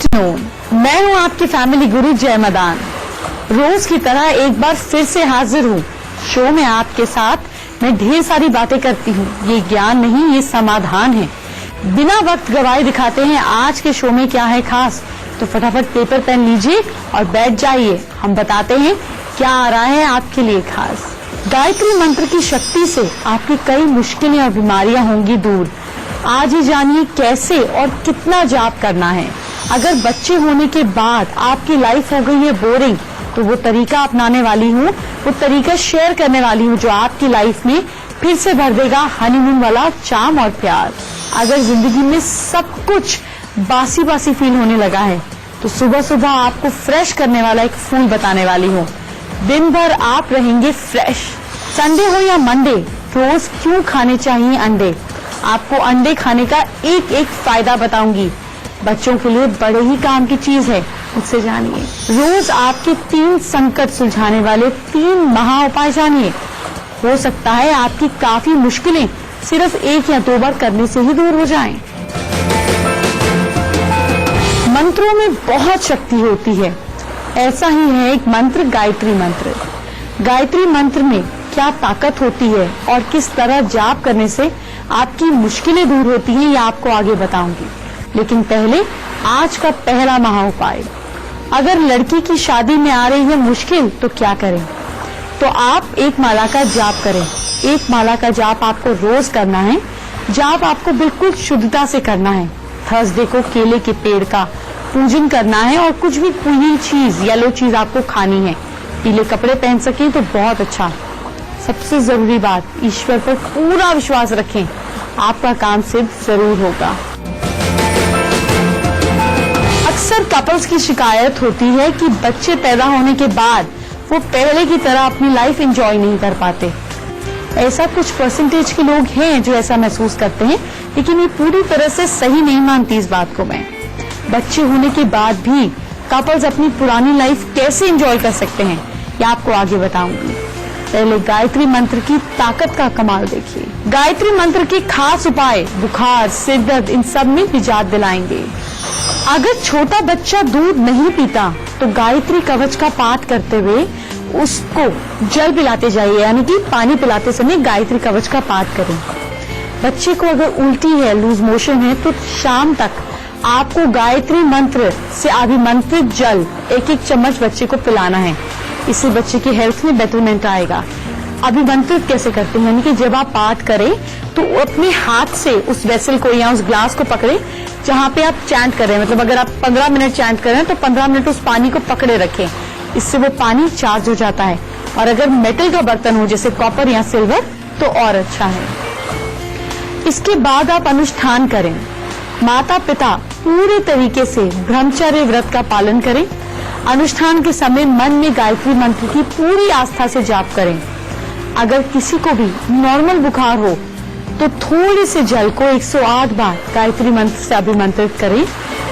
Afternoon, मैं हूं आपकी फैमिली गुरु जय मदान। रोज की तरह एक बार फिर से हाजिर हूं शो में आपके साथ। मैं ढेर सारी बातें करती हूं, ये ज्ञान नहीं, ये समाधान है। बिना वक्त गवाए दिखाते हैं आज के शो में क्या है खास। तो फटाफट पेपर पेन लीजिए और बैठ जाइए, हम बताते हैं क्या आ रहा है आपके लिए खास। गायत्री मंत्र की शक्ति से आपकी कई मुश्किलें और बीमारियां होंगी दूर। आज ही जानिए कैसे और कितना जाप करना है। अगर बच्चे होने के बाद आपकी लाइफ हो गई है बोरिंग, तो वो तरीका अपनाने वाली हूँ, वो तरीका शेयर करने वाली हूँ जो आपकी लाइफ में फिर से भर देगा हनीमून वाला चार्म और प्यार। अगर जिंदगी में सब कुछ बासी बासी फील होने लगा है, तो सुबह सुबह आपको फ्रेश करने वाला एक फूल बताने वाली हूँ। दिन भर आप रहेंगे फ्रेश। संडे हो या मंडे, रोज क्यों खाने चाहिए अंडे। आपको अंडे खाने का एक एक फायदा बताऊंगी। बच्चों के लिए बड़े ही काम की चीज है, मुझसे जानिए। रोज आपके 3 संकट सुलझाने वाले 3 महा उपाय जानिए। हो सकता है आपकी काफी मुश्किलें सिर्फ 1 या 2 बार करने से ही दूर हो जाएं। मंत्रों में बहुत शक्ति होती है। ऐसा ही है एक मंत्र, गायत्री मंत्र। गायत्री मंत्र में क्या ताकत होती है और किस तरह जाप करने से आपकी मुश्किलें दूर होती हैं, ये आपको आगे बताऊंगी। लेकिन पहले आज का पहला महा उपाय। अगर लड़की की शादी में आ रही है मुश्किल, तो क्या करें। तो आप एक माला का जाप करें। एक माला का जाप आपको रोज करना है। जाप आपको बिल्कुल शुद्धता से करना है। थर्सडे को केले के पेड़ का पूजन करना है और कुछ भी पीली चीज, येलो चीज आपको खानी है। पीले कपड़े पहन सकें तो बहुत अच्छा। सबसे जरूरी बात, ईश्वर पर पूरा विश्वास रखें, आपका काम सिद्ध जरूर होगा। अक्सर कपल्स की शिकायत होती है कि बच्चे पैदा होने के बाद वो पहले की तरह अपनी लाइफ एंजॉय नहीं कर पाते। ऐसा कुछ परसेंटेज के लोग हैं जो ऐसा महसूस करते हैं, लेकिन ये पूरी तरह से सही नहीं मानती इस बात को मैं। बच्चे होने के बाद भी कपल्स अपनी पुरानी लाइफ कैसे एंजॉय कर सकते हैं, ये आपको आगे बताऊंगी। पहले गायत्री मंत्र की ताकत का कमाल देखिए। गायत्री मंत्र के खास उपाय बुखार, सिर दर्द, इन सब में निजात दिलाएंगे। अगर छोटा बच्चा दूध नहीं पीता, तो गायत्री कवच का पाठ करते हुए उसको जल पिलाते जाइए, यानी कि पानी पिलाते समय गायत्री कवच का पाठ करें। बच्चे को अगर उल्टी है, लूज मोशन है, तो शाम तक आपको गायत्री मंत्र से अभिमंत्रित जल 1-1 चम्मच बच्चे को पिलाना है। इससे बच्चे की हेल्थ में बेटरमेंट आएगा। अभिमंत्रित कैसे करते हैं, यानी कि जब आप पाठ करें तो अपने हाथ से उस वेसल को या उस ग्लास को पकड़े जहां पे आप चैंट कर रहे हैं। मतलब अगर आप 15 मिनट चैंट कर रहे हैं तो 15 मिनट उस पानी को पकड़े रखें। इससे वो पानी चार्ज हो जाता है। और अगर मेटल का बर्तन हो जैसे कॉपर या सिल्वर, तो और अच्छा है। इसके बाद आप अनुष्ठान करें। माता पिता पूरे तरीके से ब्रह्मचर्य व्रत का पालन करें। अनुष्ठान के समय मन में गायत्री मंत्र की पूरी आस्था से जाप करें। अगर किसी को भी नॉर्मल बुखार हो, तो थोड़े से जल को 108 बार गायत्री मंत्र से अभिमंत्रित करें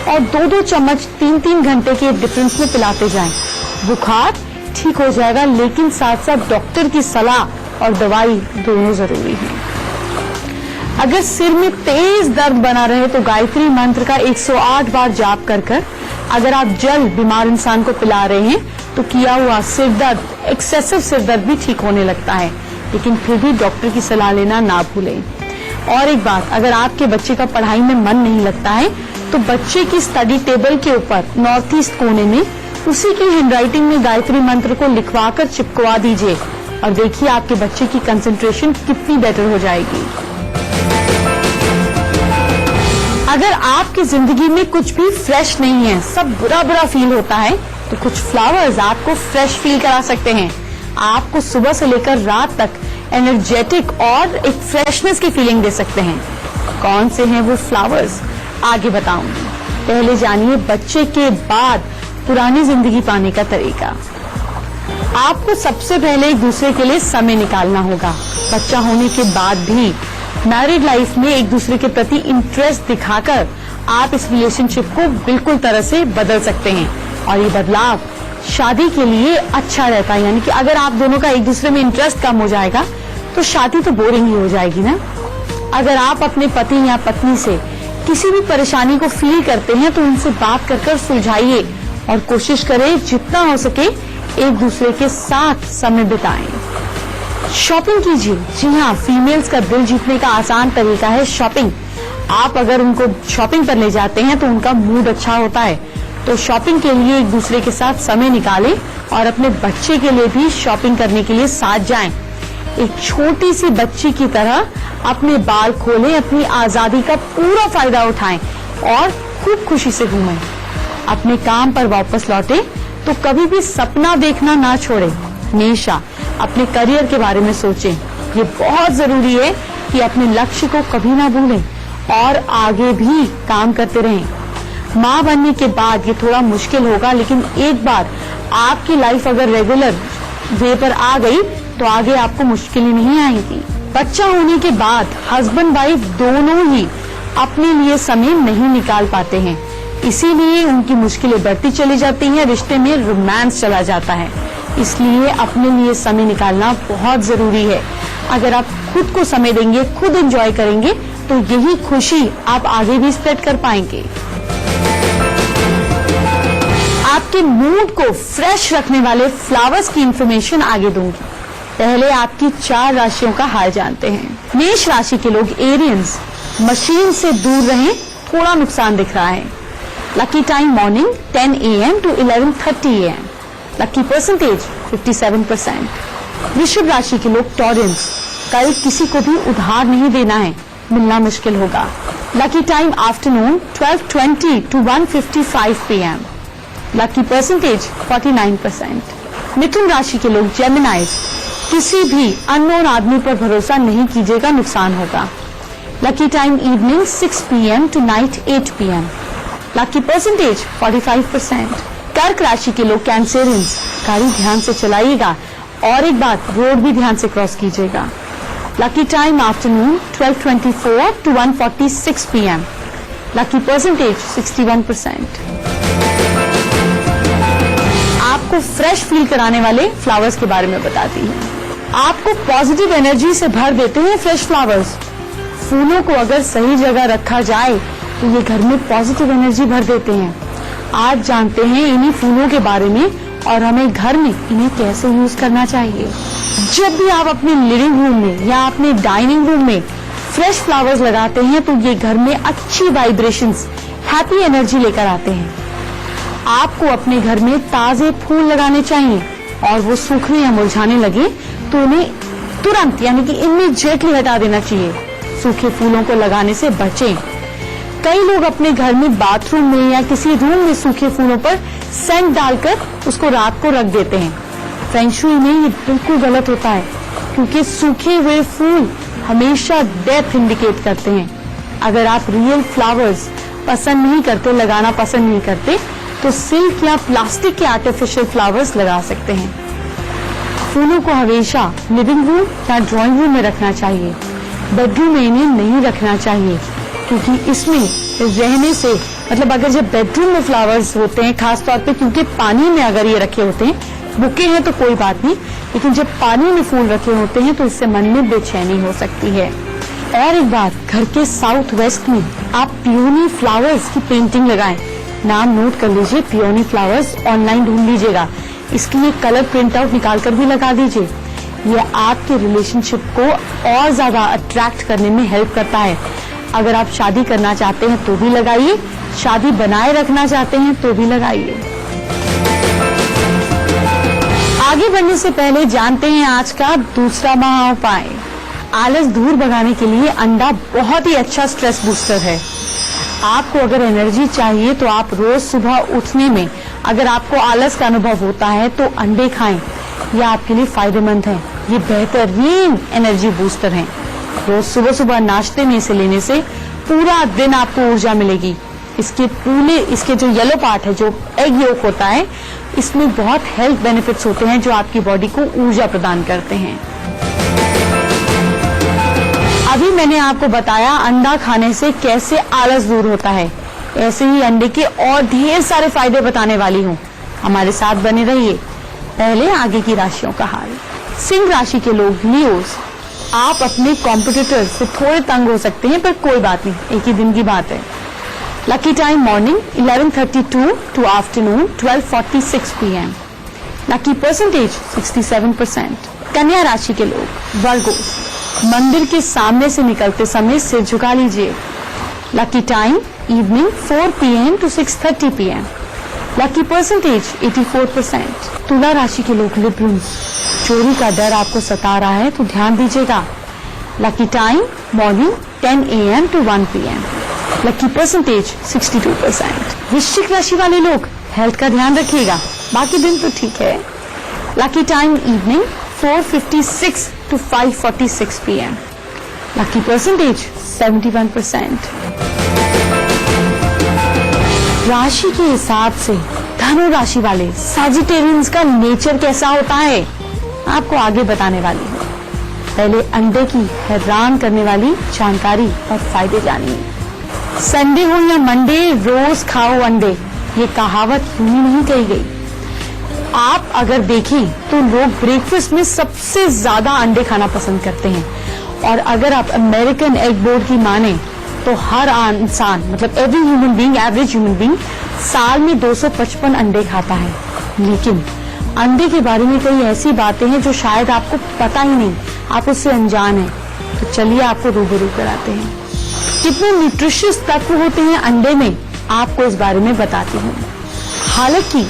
और 2-2 चम्मच 3-3 घंटे के डिफरेंस में पिलाते जाएं। बुखार ठीक हो जाएगा, लेकिन साथ साथ डॉक्टर की सलाह और दवाई दोनों जरूरी है। अगर सिर में तेज दर्द बना रहे, तो गायत्री मंत्र का 108 बार जाप कर अगर आप जल बीमार इंसान को पिला रहे हैं, तो किया हुआ सिर दर्द, एक्सेसिव सिर दर्द भी ठीक होने लगता है। लेकिन फिर भी डॉक्टर की सलाह लेना ना भूलें। और एक बात, अगर आपके बच्चे का पढ़ाई में मन नहीं लगता है, तो बच्चे की स्टडी टेबल के ऊपर नॉर्थ ईस्ट कोने में उसी की हैंडराइटिंग में गायत्री मंत्र को लिखवाकर चिपकवा दीजिए और देखिए आपके बच्चे की कंसंट्रेशन कितनी बेटर हो जाएगी। अगर आपकी जिंदगी में कुछ भी फ्रेश नहीं है, सब बुरा बुरा फील होता है, तो कुछ फ्लावर्स आपको फ्रेश फील करा सकते हैं। आपको सुबह से लेकर रात तक एनर्जेटिक और एक फ्रेशनेस की फीलिंग दे सकते हैं। कौन से हैं वो फ्लावर्स, आगे बताऊंगी। पहले जानिए बच्चे के बाद पुरानी जिंदगी पाने का तरीका। आपको सबसे पहले एक दूसरे के लिए समय निकालना होगा। बच्चा होने के बाद भी मैरिड लाइफ में एक दूसरे के प्रति इंटरेस्ट दिखाकर आप इस रिलेशनशिप को बिल्कुल तरह से बदल सकते हैं। और ये बदलाव शादी के लिए अच्छा रहता है, यानी कि अगर आप दोनों का एक दूसरे में इंटरेस्ट कम हो जाएगा, तो शादी तो बोरिंग ही हो जाएगी ना। अगर आप अपने पति या पत्नी से किसी भी परेशानी को फील करते हैं तो उनसे बात कर सुलझाइए और कोशिश करें जितना हो सके एक दूसरे के साथ समय बिताएं। शॉपिंग कीजिए। जी हाँ, फीमेल्स का दिल जीतने का आसान तरीका है शॉपिंग। आप अगर उनको शॉपिंग पर ले जाते हैं तो उनका मूड अच्छा होता है। तो शॉपिंग के लिए एक दूसरे के साथ समय निकालें और अपने बच्चे के लिए भी शॉपिंग करने के लिए साथ जाएं। एक छोटी सी बच्ची की तरह अपने बाल खोलें, अपनी आजादी का पूरा फायदा उठाएं और खूब खुशी से घूमें। अपने काम पर वापस लौटें तो कभी भी सपना देखना ना छोड़ें। हमेशा अपने करियर के बारे में सोचें। ये बहुत जरूरी है कि अपने लक्ष्य को कभी ना भूलें और आगे भी काम करते रहें। माँ बनने के बाद ये थोड़ा मुश्किल होगा, लेकिन एक बार आपकी लाइफ अगर रेगुलर वे पर आ गई तो आगे आपको मुश्किलें नहीं आएंगी। बच्चा होने के बाद हस्बैंड वाइफ दोनों ही अपने लिए समय नहीं निकाल पाते हैं, इसीलिए उनकी मुश्किलें बढ़ती चली जाती हैं, रिश्ते में रोमांस चला जाता है। इसलिए अपने लिए समय निकालना बहुत जरूरी है। अगर आप खुद को समय देंगे, खुद एंजॉय करेंगे तो यही खुशी आप आगे भी स्प्रेड कर पाएंगे। आपके मूड को फ्रेश रखने वाले फ्लावर्स की इंफॉर्मेशन आगे दूंगी। पहले आपकी 4 राशियों का हाल जानते हैं। मेष राशि के लोग एरियंस, मशीन से दूर रहें, थोड़ा नुकसान दिख रहा है। Lucky time morning 10 AM to 11:30 AM। Lucky percentage 57%। वृषभ राशि के लोग टॉरेंस, कल किसी को भी उधार नहीं देना है, मिलना मुश्किल होगा। Lucky time afternoon 12:20 to 1:55 PM। Lucky percentage 49%। मिथुन राशि के लोग जेमिनाइज, किसी भी अननोन आदमी पर भरोसा नहीं कीजिएगा, नुकसान होगा। Lucky time evening 6 PM to night 8 PM। Lucky percentage 45%। कर्क राशि के लोग कैंसेरियंस, गाड़ी ध्यान से चलाइएगा और एक बात, रोड भी ध्यान से क्रॉस कीजिएगा। Lucky time afternoon 12:24 to 1:46 PM। Lucky percentage 61%। आपको फ्रेश फील कराने वाले फ्लावर्स के बारे में बताती हूँ। आपको पॉजिटिव एनर्जी से भर देते हैं फ्रेश फ्लावर्स। फूलों को अगर सही जगह रखा जाए तो ये घर में पॉजिटिव एनर्जी भर देते हैं। आज जानते हैं इन्हीं फूलों के बारे में और हमें घर में इन्हें कैसे यूज करना चाहिए। जब भी आप अपने लिविंग रूम में या अपने डाइनिंग रूम में फ्रेश फ्लावर्स लगाते हैं तो ये घर में अच्छी वाइब्रेशंस, हैप्पी एनर्जी लेकर आते हैं। आपको अपने घर में ताजे फूल लगाने चाहिए और वो सूखने या मुरझाने लगे तो उन्हें तुरंत यानी कि इमीडिएटली हटा देना चाहिए। सूखे फूलों को लगाने से बचें। कई लोग अपने घर में बाथरूम में या किसी रूम में सूखे फूलों पर सेंट डालकर उसको रात को रख देते हैं। फेंग शुई में ये बिल्कुल गलत होता है, क्योंकि सूखे हुए फूल हमेशा डेथ इंडिकेट करते हैं। अगर आप रियल फ्लावर्स पसंद नहीं करते, लगाना पसंद नहीं करते, तो सिल्क या प्लास्टिक के आर्टिफिशियल फ्लावर्स लगा सकते हैं। फूलों को हमेशा लिविंग रूम या ड्राइंग रूम में रखना चाहिए। बेडरूम में इन्हें नहीं रखना चाहिए, क्योंकि इसमें रहने से मतलब अगर जब बेडरूम में फ्लावर्स होते हैं, खासतौर पे क्योंकि पानी में अगर ये रखे होते हैं, बुके हैं तो कोई बात नहीं, लेकिन जब पानी में फूल रखे होते हैं तो इससे मन में बेचैनी हो सकती है। और एक बात, घर के साउथ वेस्ट में आप पियोनी फ्लावर्स की पेंटिंग लगाएं। नाम नोट कर लीजिए, पियोनी फ्लावर्स ऑनलाइन ढूंढ लीजिएगा। इसके लिए कलर प्रिंट आउट निकाल कर भी लगा दीजिए। ये आपके रिलेशनशिप को और ज्यादा अट्रैक्ट करने में हेल्प करता है। अगर आप शादी करना चाहते हैं तो भी लगाइए, शादी बनाए रखना चाहते हैं तो भी लगाइए। आगे बढ़ने से पहले जानते हैं आज का दूसरा महाउपाय। आलस दूर भगाने के लिए अंडा बहुत ही अच्छा स्ट्रेस बूस्टर है। आपको अगर एनर्जी चाहिए तो आप रोज सुबह उठने में अगर आपको आलस का अनुभव होता है तो अंडे खाएं। यह आपके लिए फायदेमंद है। ये बेहतरीन एनर्जी बूस्टर हैं। रोज सुबह सुबह नाश्ते में इसे लेने से पूरा दिन आपको ऊर्जा मिलेगी। इसके जो येलो पार्ट है, जो एग योक होता है, इसमें बहुत हेल्थ बेनिफिट्स होते हैं जो आपकी बॉडी को ऊर्जा प्रदान करते हैं। अभी मैंने आपको बताया अंडा खाने से कैसे आलस दूर होता है। ऐसे ही अंडे के और ढेर सारे फायदे बताने वाली हूँ, हमारे साथ बने रहिए। पहले आगे की राशियों का हाल। सिंह राशि के लोग लियोज, आप अपने कॉम्पिटिटर से थोड़े तंग हो सकते हैं, पर कोई बात नहीं, एक ही दिन की बात है। Lucky time morning 11:32 to afternoon 12:46 PM। Lucky percentage 67%। कन्या राशि के लोग, वर्गो, मंदिर के सामने से निकलते समय सिर झुका लीजिए। Lucky time evening 4 PM to 6:30 PM। Lucky percentage 84%। तुला राशि के लोग, लिब्रंस, चोरी का डर आपको सता रहा है तो ध्यान दीजिएगा। Lucky time morning 10 AM to 1 PM। Lucky percentage 62%। वृश्चिक राशि वाले लोग, हेल्थ का ध्यान रखिएगा, बाकी दिन तो ठीक है। Lucky time evening 4:56 to 5:46 PM। Lucky percentage 71%। राशि के हिसाब से धनु राशि वाले सजिटेरियंस का नेचर कैसा होता है आपको आगे बताने वाली हूँ। पहले अंडे की हैरान करने वाली जानकारी और फायदे जानिए। संडे हो या मंडे, रोज खाओ अंडे, ये कहावत यूं ही नहीं कही गई। आप अगर देखें तो लोग ब्रेकफास्ट में सबसे ज्यादा अंडे खाना पसंद करते हैं, और अगर आप अमेरिकन एग बोर्ड की माने तो हर इंसान, मतलब every human being, average human being साल में 255 अंडे खाता है। लेकिन अंडे के बारे में कई ऐसी बातें हैं जो शायद आपको पता ही नहीं, आप उससे अनजान हैं। तो चलिए आपको रूबरू कराते हैं। कितने न्यूट्रिशियस तत्व होते हैं अंडे में, आपको इस बारे में बताती हूँ। हालांकि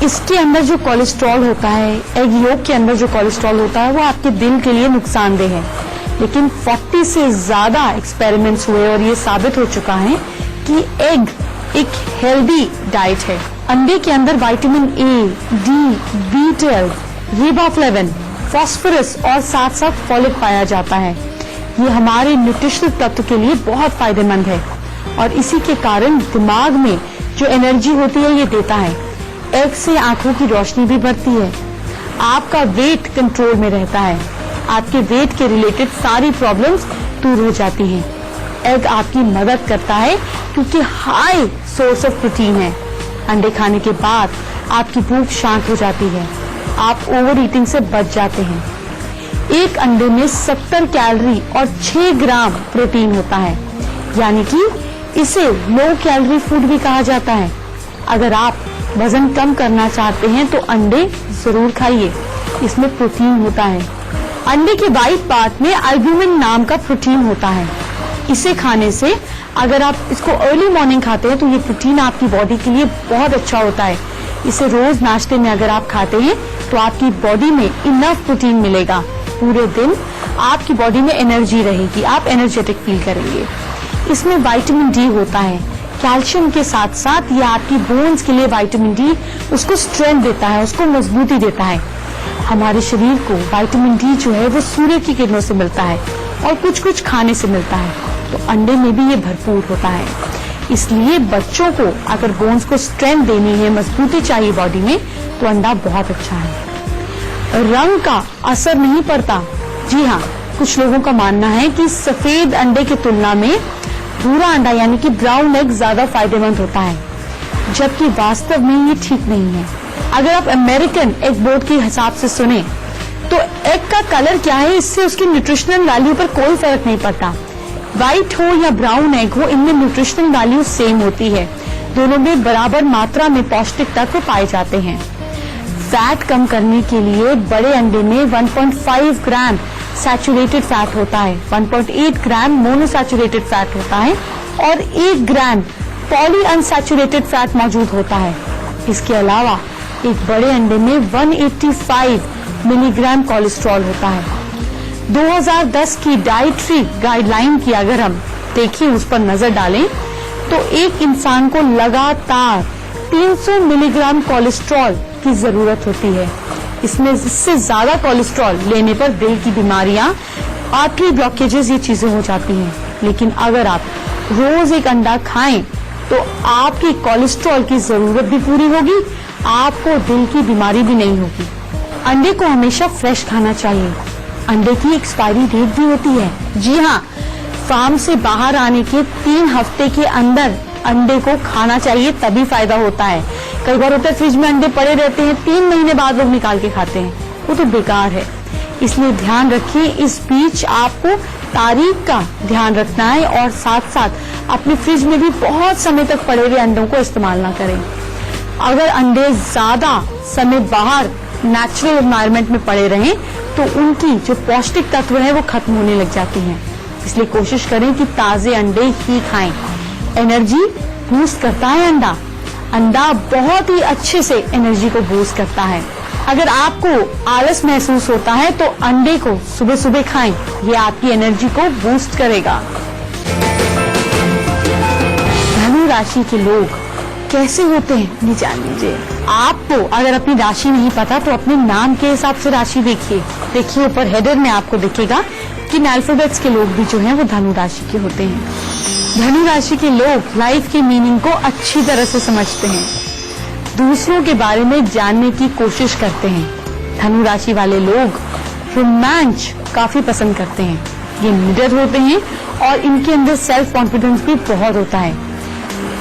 इसके अंदर जो कोलेस्ट्रॉल होता है, एग योक के अंदर जो कोलेस्ट्रॉल होता है, वो आपके दिल के लिए नुकसानदेह है। लेकिन 40 से ज्यादा एक्सपेरिमेंट्स हुए और ये साबित हो चुका है कि एग एक हेल्दी डाइट है। अंडे के अंदर vitamin A, D, B12, riboflavin, phosphorus और साथ साथ फॉलिक पाया जाता है। ये हमारे न्यूट्रिशनल तत्व के लिए बहुत फायदेमंद है और इसी के कारण दिमाग में जो एनर्जी होती है ये देता है। एग से आंखों की रोशनी भी बढ़ती है, आपका वेट कंट्रोल में रहता है, आपके वेट के रिलेटेड सारी प्रॉब्लम्स दूर हो जाती हैं। एग आपकी मदद करता है क्योंकि हाई सोर्स ऑफ प्रोटीन है। अंडे खाने के बाद आपकी भूख शांत हो जाती है, आप ओवर ईटिंग से बच जाते हैं। एक अंडे में 70 कैलोरी और 6 ग्राम प्रोटीन होता है, यानी कि इसे लो कैलोरी फूड भी कहा जाता है। अगर आप वजन कम करना चाहते हैं तो अंडे जरूर खाइए, इसमें प्रोटीन होता है। अंडे के वाइट पार्ट में अल्ब्यूमिन नाम का प्रोटीन होता है। इसे खाने से, अगर आप इसको अर्ली मॉर्निंग खाते हैं तो ये प्रोटीन आपकी बॉडी के लिए बहुत अच्छा होता है। इसे रोज नाश्ते में अगर आप खाते हैं तो आपकी बॉडी में इनफ प्रोटीन मिलेगा, पूरे दिन आपकी बॉडी में एनर्जी रहेगी, आप एनर्जेटिक फील करेंगे। इसमें विटामिन डी होता है, कैल्शियम के साथ साथ ये आपकी बोन्स के लिए विटामिन डी उसको स्ट्रेंथ देता है, उसको मजबूती देता है। हमारे शरीर को विटामिन डी जो है वो सूर्य की किरणों से मिलता है और कुछ कुछ खाने से मिलता है, तो अंडे में भी ये भरपूर होता है। इसलिए बच्चों को अगर बोन्स को स्ट्रेंथ देनी है, मजबूती चाहिए बॉडी में, तो अंडा बहुत अच्छा है। रंग का असर नहीं पड़ता। जी हाँ, कुछ लोगों का मानना है कि सफेद अंडे की तुलना में भूरा अंडा यानी कि ब्राउन एग ज्यादा फायदेमंद होता है, जबकि वास्तव में ये ठीक नहीं है। अगर आप अमेरिकन एग बोर्ड के हिसाब से सुने तो एग का कलर क्या है, इससे उसकी न्यूट्रिशनल वैल्यू पर कोई फर्क नहीं पड़ता। व्हाइट हो या ब्राउन एग हो, इनमें न्यूट्रिशनल वैल्यू सेम होती है। दोनों में बराबर मात्रा में पौष्टिक तत्व पाए जाते हैं। फैट कम करने के लिए बड़े अंडे में 1.5 ग्राम सैचुरेटेड फैट होता है, 1.8 ग्राम मोनोसैचुरेटेड फैट होता है और 1 ग्राम पॉली अनसैचुरेटेड फैट मौजूद होता है। इसके अलावा एक बड़े अंडे में 185 मिलीग्राम कोलेस्ट्रॉल होता है। 2010 की डाइटरी गाइडलाइन की अगर हम देखें, उस पर नजर डालें, तो एक इंसान को लगातार 300 मिलीग्राम कोलेस्ट्रॉल की जरूरत होती है। इसमें इससे ज्यादा कोलेस्ट्रॉल लेने पर दिल की बीमारियां, आर्टरी ब्लॉकेजेस, ये चीजें हो जाती हैं। लेकिन अगर आप रोज एक अंडा खाएं तो आपकी कोलेस्ट्रॉल की जरूरत भी पूरी होगी, आपको दिल की बीमारी भी नहीं होगी। अंडे को हमेशा फ्रेश खाना चाहिए। अंडे की एक्सपायरी डेट भी होती है। जी हाँ, फार्म से बाहर आने के 3 हफ्ते के अंदर अंडे को खाना चाहिए, तभी फायदा होता है। कई बार होता है फ्रिज में अंडे पड़े रहते हैं, 3 महीने बाद लोग निकाल के खाते हैं, वो तो बेकार है। इसलिए ध्यान रखिए, इस बीच आपको तारीख का ध्यान रखना है और साथ साथ अपने फ्रिज में भी बहुत समय तक पड़े हुए अंडों को इस्तेमाल ना करें। अगर अंडे ज्यादा समय बाहर नेचुरल एनवायरनमेंट में पड़े रहें तो उनकी जो पौष्टिक तत्व है वो खत्म होने लग जाती हैं। इसलिए कोशिश करें कि ताजे अंडे ही खाएं। एनर्जी बूस्ट करता है अंडा। अंडा बहुत ही अच्छे से एनर्जी को बूस्ट करता है। अगर आपको आलस महसूस होता है तो अंडे को सुबह सुबह खाएं, ये आपकी एनर्जी को बूस्ट करेगा। धनु राशि के लोग कैसे होते हैं ये जान लीजिए। आपको अगर अपनी राशि नहीं पता तो अपने नाम के हिसाब से राशि देखिए। देखिए ऊपर हेडर में आपको दिखेगा कि अल्फाबेट्स के लोग भी जो हैं वो धनु राशि के होते हैं। धनु राशि के लोग लाइफ की मीनिंग को अच्छी तरह से समझते हैं, दूसरों के बारे में जानने की कोशिश करते हैं। धनु राशि वाले लोग रोमांच काफी पसंद करते हैं। ये निडर होते हैं और इनके अंदर सेल्फ कॉन्फिडेंस भी बहुत होता है।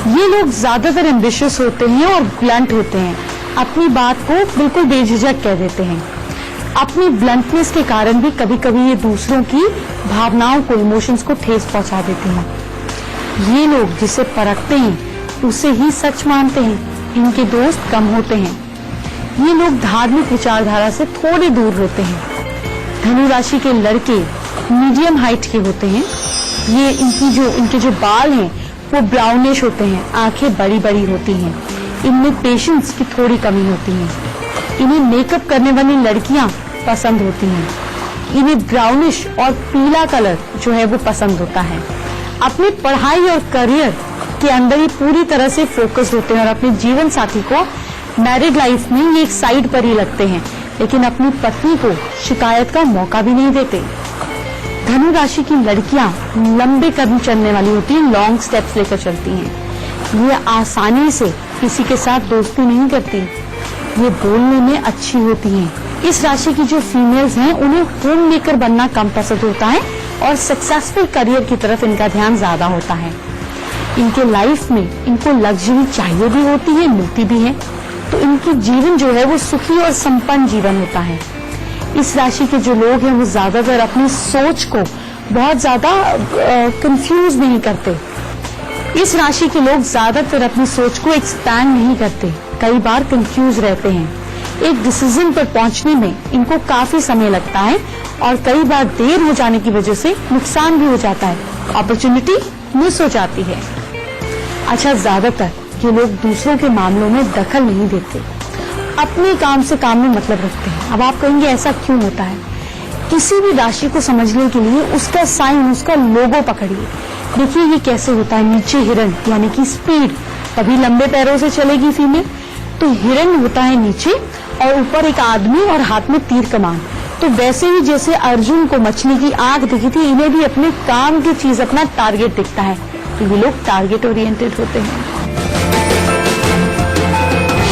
ये लोग ज्यादातर एम्बिशियस होते हैं और ब्लंट होते हैं। अपनी बात को बिल्कुल बेझिझक कह देते हैं। अपनी ब्लंटनेस के कारण भी कभी कभी ये दूसरों की भावनाओं को, इमोशंस को ठेस पहुंचा देते हैं। ये लोग जिसे परखते हैं उसे ही सच मानते हैं। इनके दोस्त कम होते हैं। ये लोग धार्मिक विचारधारा से थोड़े दूर रहते हैं। धनु राशि के लड़के मीडियम हाइट के होते हैं। ये इनके जो बाल हैं वो ब्राउनिश होते हैं। आंखें बड़ी बड़ी होती हैं। इनमें पेशेंस की थोड़ी कमी होती है। इन्हें मेकअप करने वाली लड़कियां पसंद होती हैं। इन्हें ब्राउनिश और पीला कलर जो है वो पसंद होता है। अपनी पढ़ाई और करियर के अंदर ये पूरी तरह से फोकस होते हैं और अपने जीवन साथी को मैरिड लाइफ में ये एक साइड पर ही लगते हैं, लेकिन अपनी पत्नी को शिकायत का मौका भी नहीं देते। धनु राशि की लड़कियां लंबे कदम चलने वाली होती हैं, लॉन्ग स्टेप्स लेकर चलती हैं। ये आसानी से किसी के साथ दोस्ती नहीं करती। ये बोलने में अच्छी होती हैं। इस राशि की जो फीमेल्स हैं उन्हें होम मेकर बनना कम पसंद होता है और सक्सेसफुल करियर की तरफ इनका ध्यान ज्यादा होता है। इनके लाइफ में इनको लग्जरी चाहिए भी होती है, मिलती भी है, तो इनकी जीवन जो है वो सुखी और संपन्न जीवन होता है। इस राशि के जो लोग हैं वो ज्यादातर अपनी सोच को बहुत ज्यादा कंफ्यूज नहीं करते। इस राशि के लोग ज्यादातर अपनी सोच को एक्सपैंड नहीं करते, कई बार कंफ्यूज रहते हैं। एक डिसीजन पर पहुंचने में इनको काफी समय लगता है और कई बार देर हो जाने की वजह से नुकसान भी हो जाता है, अपॉर्चुनिटी मिस हो जाती है। अच्छा, ज्यादातर ये लोग दूसरों के मामलों में दखल नहीं देते, अपने काम से काम में मतलब रखते हैं। अब आप कहेंगे ऐसा क्यों होता है? किसी भी राशि को समझने के लिए उसका साइन, उसका लोगो पकड़िए। देखिए ये कैसे होता है। नीचे हिरण यानी कि स्पीड, तभी लंबे पैरों से चलेगी फीमेल। तो हिरण होता है नीचे और ऊपर एक आदमी और हाथ में तीर कमान। तो वैसे ही जैसे अर्जुन को मछली की आंख दिखी थी, इन्हें भी अपने काम की चीज, अपना टारगेट दिखता है। तो ये लोग टारगेट ओरिएंटेड होते हैं।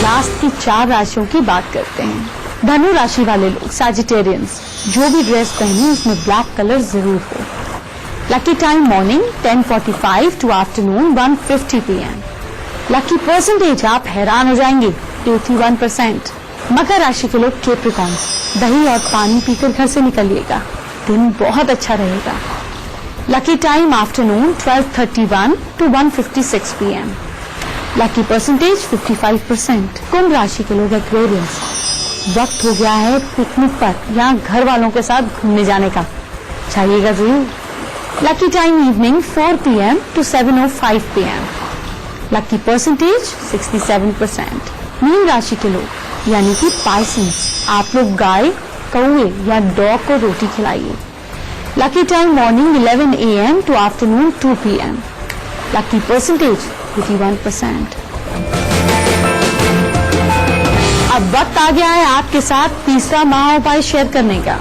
लास्ट की 4 राशियों की बात करते हैं। धनु राशि वाले लोग, सैजिटेरियंस, जो भी ड्रेस पहने उसमें ब्लैक कलर जरूर हो। Lucky time morning 10:45 to afternoon 1:50 PM। Lucky percentage आप हैरान हो जाएंगे, 81%। मकर राशि के लोग, कैप्रिकॉर्न्स, दही और पानी पीकर घर से निकलिएगा, दिन बहुत अच्छा रहेगा। Lucky time afternoon 12:31 to 1:56 PM। Lucky percentage 55%। कुंभ राशि के लोग, एक्वेरियंस, वक्त हो गया है पिकनिक पर या घर वालों के साथ घूमने जाने का, चाहिएगा जरूर। Lucky time evening 4 PM to 7:05 PM। Lucky percentage 67%। मीन राशि के लोग यानी कि पाइसन्स, आप लोग गाय, कौवे या डॉग को रोटी खिलाइए। Lucky time morning 11 AM to afternoon 2 PM। Lucky percentage 81%। अब वक्त आ गया है आपके साथ तीसरा महा उपाय शेयर करने का।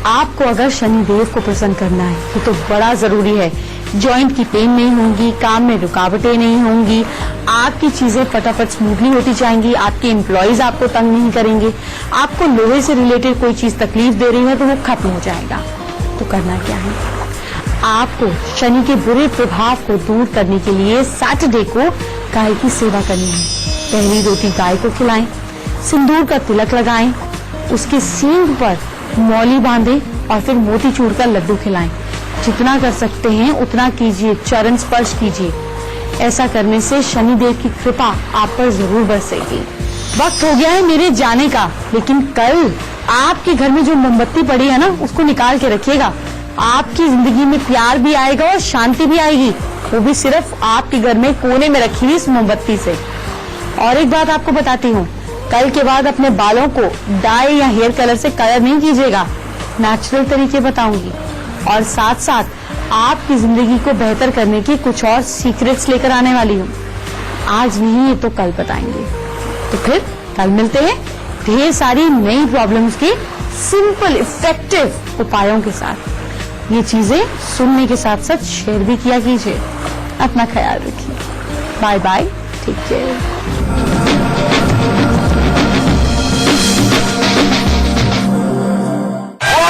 आपको अगर शनिदेव को प्रसन्न करना है, ये तो बड़ा जरूरी है। जॉइंट की पेन नहीं होंगी, काम में रुकावटें नहीं होंगी, आपकी चीजें फटाफट स्मूथली होती जाएंगी, आपके एम्प्लॉइज आपको तंग नहीं करेंगे, आपको लोहे से रिलेटेड कोई चीज तकलीफ दे रही है तो वो खत्म हो जाएगा। तो करना क्या है? आपको शनि के बुरे प्रभाव को दूर करने के लिए सैटरडे को गाय की सेवा करनी है। पहली रोटी गाय को खिलाएं, सिंदूर का तिलक लगाएं, उसके सींग पर मौली बांधे और फिर मोती चूर कर लड्डू खिलाएं। जितना कर सकते हैं उतना कीजिए, चरण स्पर्श कीजिए। ऐसा करने से शनिदेव की कृपा आप पर जरूर बरसेगी। वक्त हो गया है मेरे जाने का, लेकिन कल आपके घर में जो मोमबत्ती पड़ी है ना, उसको निकाल के रखिएगा। आपकी जिंदगी में प्यार भी आएगा और शांति भी आएगी, वो भी सिर्फ आपके घर में कोने में रखी हुई इस मोमबत्ती से। और एक बात आपको बताती हूँ, कल के बाद अपने बालों को डाई या हेयर कलर से कलर नहीं कीजिएगा, नेचुरल तरीके बताऊंगी। और साथ साथ आपकी जिंदगी को बेहतर करने की कुछ और सीक्रेट्स लेकर आने वाली हूँ। आज नहीं तो कल बताएंगे। तो फिर कल मिलते हैं ढेर सारी नई प्रॉब्लम्स के सिंपल इफेक्टिव उपायों के साथ। ये चीजें सुनने के साथ साथ शेयर भी किया कीजिए। अपना ख्याल रखिए। Bye bye, take care.